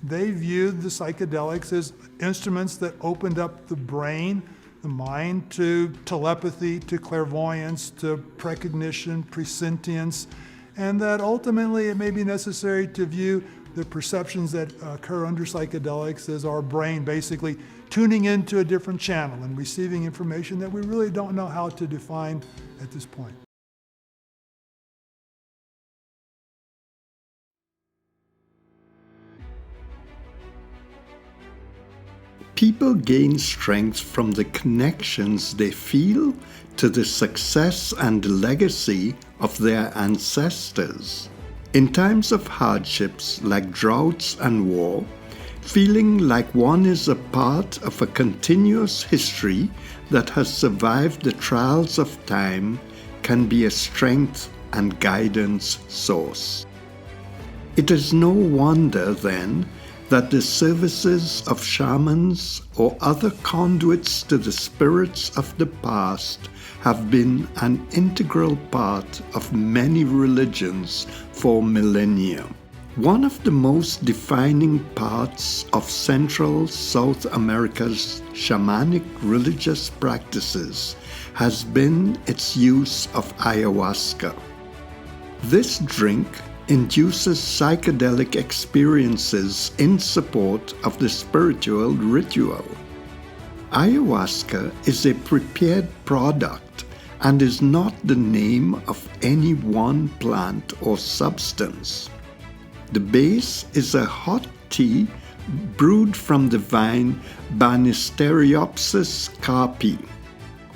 they viewed the psychedelics as instruments that opened up the brain, the mind, to telepathy, to clairvoyance, to precognition, presentience, and that ultimately it may be necessary to view the perceptions that occur under psychedelics as our brain basically tuning into a different channel and receiving information that we really don't know how to define at this point. People gain strength from the connections they feel to the success and legacy of their ancestors. In times of hardships like droughts and war, feeling like one is a part of a continuous history that has survived the trials of time can be a strength and guidance source. It is no wonder, then, that the services of shamans or other conduits to the spirits of the past have been an integral part of many religions for millennia. One of the most defining parts of Central South America's shamanic religious practices has been its use of ayahuasca. This drink induces psychedelic experiences in support of the spiritual ritual. Ayahuasca is a prepared product and is not the name of any one plant or substance. The base is a hot tea brewed from the vine Banisteriopsis carpi.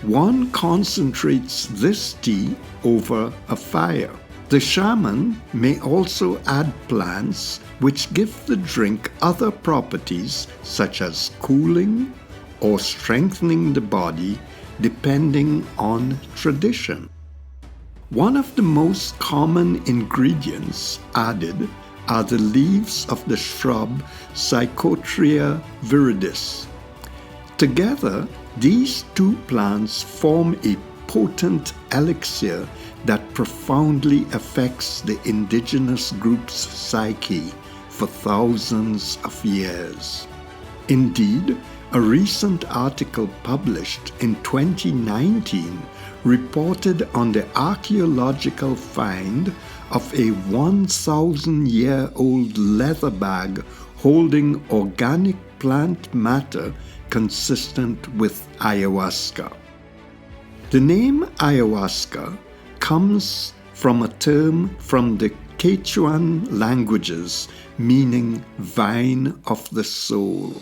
One concentrates this tea over a fire. The shaman may also add plants which give the drink other properties such as cooling or strengthening the body depending on tradition. One of the most common ingredients added are the leaves of the shrub Psychotria viridis. Together, these two plants form a potent elixir that profoundly affects the indigenous group's psyche for thousands of years. Indeed, a recent article published in 2019 reported on the archaeological find of a 1,000-year-old leather bag holding organic plant matter consistent with ayahuasca. The name ayahuasca comes from a term from the Quechuan languages meaning vine of the soul,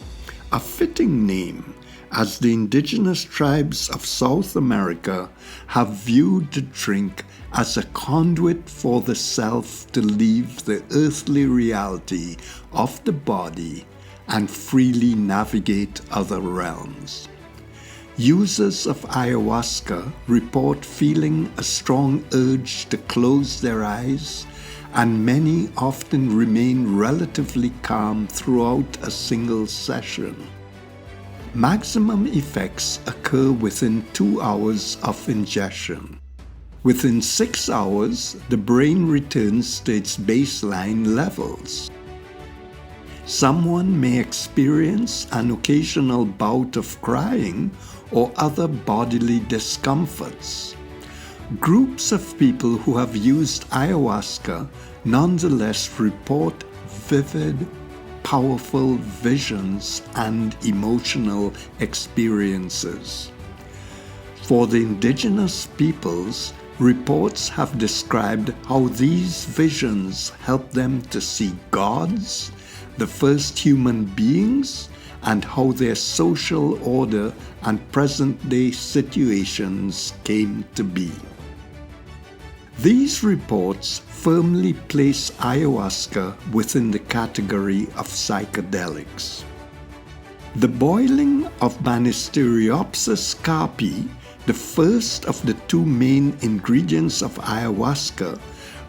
a fitting name as the indigenous tribes of South America have viewed the drink as a conduit for the self to leave the earthly reality of the body and freely navigate other realms. Users of ayahuasca report feeling a strong urge to close their eyes, and many often remain relatively calm throughout a single session. Maximum effects occur within 2 hours of ingestion. Within 6 hours, the brain returns to its baseline levels. Someone may experience an occasional bout of crying or other bodily discomforts. Groups of people who have used ayahuasca nonetheless report vivid, powerful visions and emotional experiences. For the indigenous peoples, reports have described how these visions help them to see gods, the first human beings, and how their social order and present-day situations came to be. These reports firmly place ayahuasca within the category of psychedelics. The boiling of Banisteriopsis carpi, the first of the two main ingredients of ayahuasca,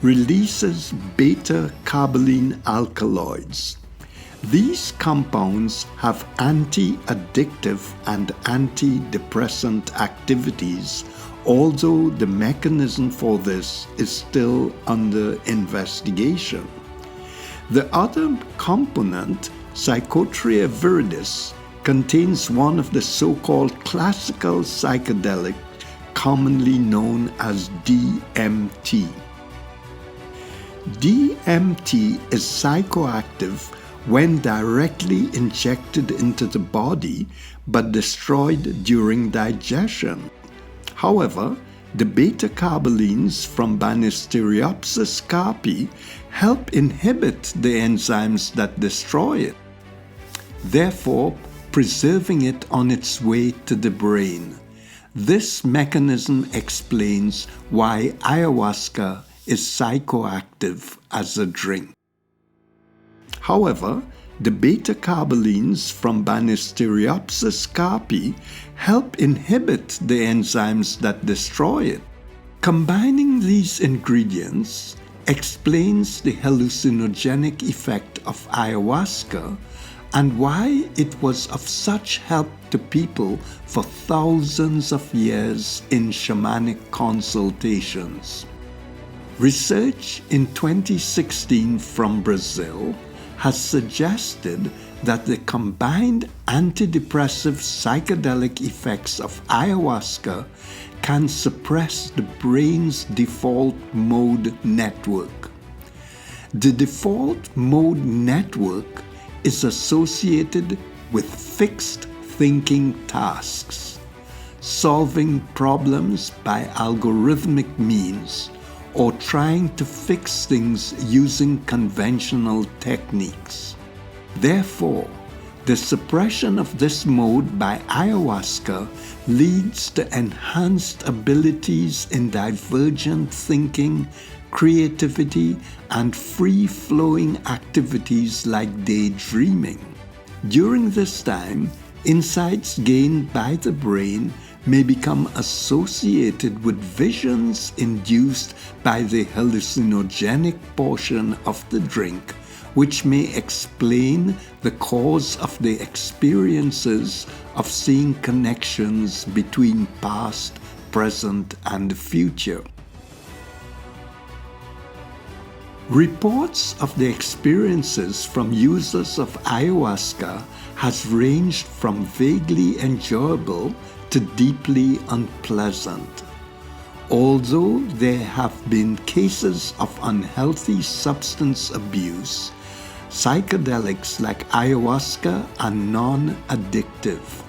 releases beta-carboline alkaloids. These compounds have anti-addictive and antidepressant activities, although the mechanism for this is still under investigation. The other component, Psychotria viridis contains one of the so-called classical psychedelics commonly known as DMT. DMT is psychoactive when directly injected into the body but destroyed during digestion. However, the beta-carbolines from Banisteriopsis carpi help inhibit the enzymes that destroy it, therefore preserving it on its way to the brain. This mechanism explains why ayahuasca is psychoactive as a drink. However, the beta-carbolines from Banisteriopsis carpi help inhibit the enzymes that destroy it. Combining these ingredients explains the hallucinogenic effect of ayahuasca and why it was of such help to people for thousands of years in shamanic consultations. Research in 2016 from Brazil has suggested that the combined antidepressive psychedelic effects of ayahuasca can suppress the brain's default mode network. The default mode network is associated with fixed thinking tasks, solving problems by algorithmic means, or trying to fix things using conventional techniques. Therefore, the suppression of this mode by ayahuasca leads to enhanced abilities in divergent thinking, creativity, and free-flowing activities like daydreaming. During this time, insights gained by the brain may become associated with visions induced by the hallucinogenic portion of the drink, which may explain the cause of the experiences of seeing connections between past, present, and future. Reports of the experiences from users of ayahuasca has ranged from vaguely enjoyable to deeply unpleasant. Although there have been cases of unhealthy substance abuse, psychedelics like ayahuasca are non-addictive.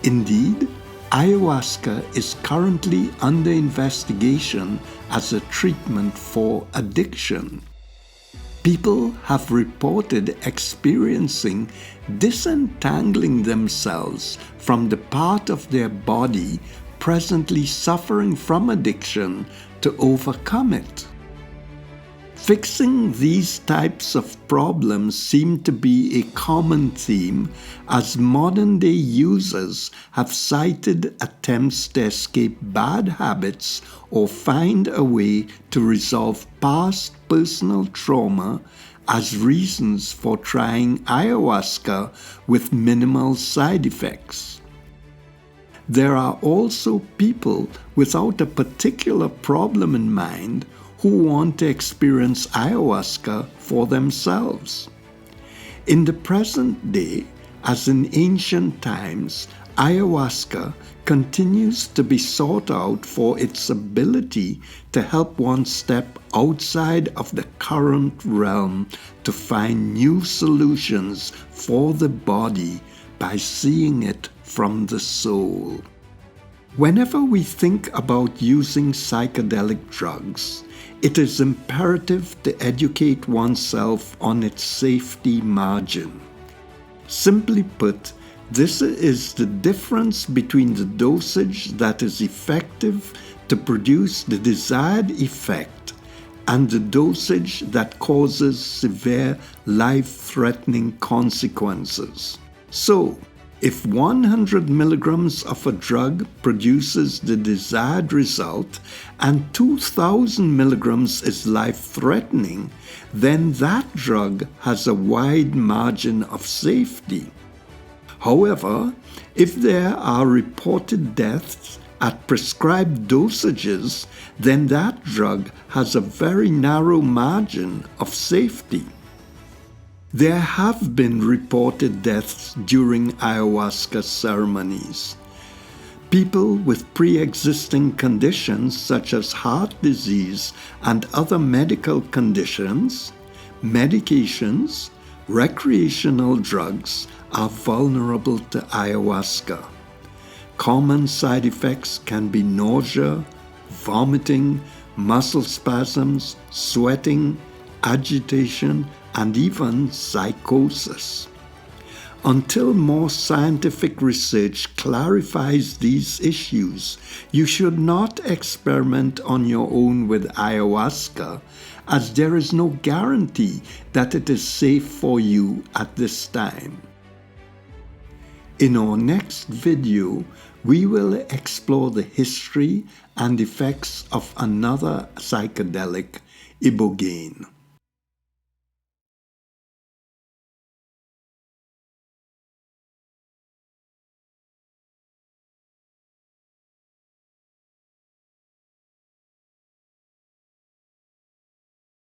Indeed, ayahuasca is currently under investigation as a treatment for addiction. People have reported experiencing disentangling themselves from the part of their body presently suffering from addiction to overcome it. Fixing these types of problems seem to be a common theme as modern-day users have cited attempts to escape bad habits or find a way to resolve past personal trauma as reasons for trying ayahuasca with minimal side effects. There are also people without a particular problem in mind who want to experience ayahuasca for themselves. In the present day, as in ancient times, ayahuasca continues to be sought out for its ability to help one step outside of the current realm to find new solutions for the body by seeing it from the soul. Whenever we think about using psychedelic drugs, it is imperative to educate oneself on its safety margin. Simply put, this is the difference between the dosage that is effective to produce the desired effect and the dosage that causes severe life-threatening consequences. So, if 100 milligrams of a drug produces the desired result and 2,000 milligrams is life-threatening, then that drug has a wide margin of safety. However, if there are reported deaths at prescribed dosages, then that drug has a very narrow margin of safety. There have been reported deaths during ayahuasca ceremonies. People with pre-existing conditions such as heart disease and other medical conditions, medications, recreational drugs are vulnerable to ayahuasca. Common side effects can be nausea, vomiting, muscle spasms, sweating, agitation, and even psychosis. Until more scientific research clarifies these issues, you should not experiment on your own with ayahuasca, as there is no guarantee that it is safe for you at this time. In our next video, we will explore the history and effects of another psychedelic, ibogaine.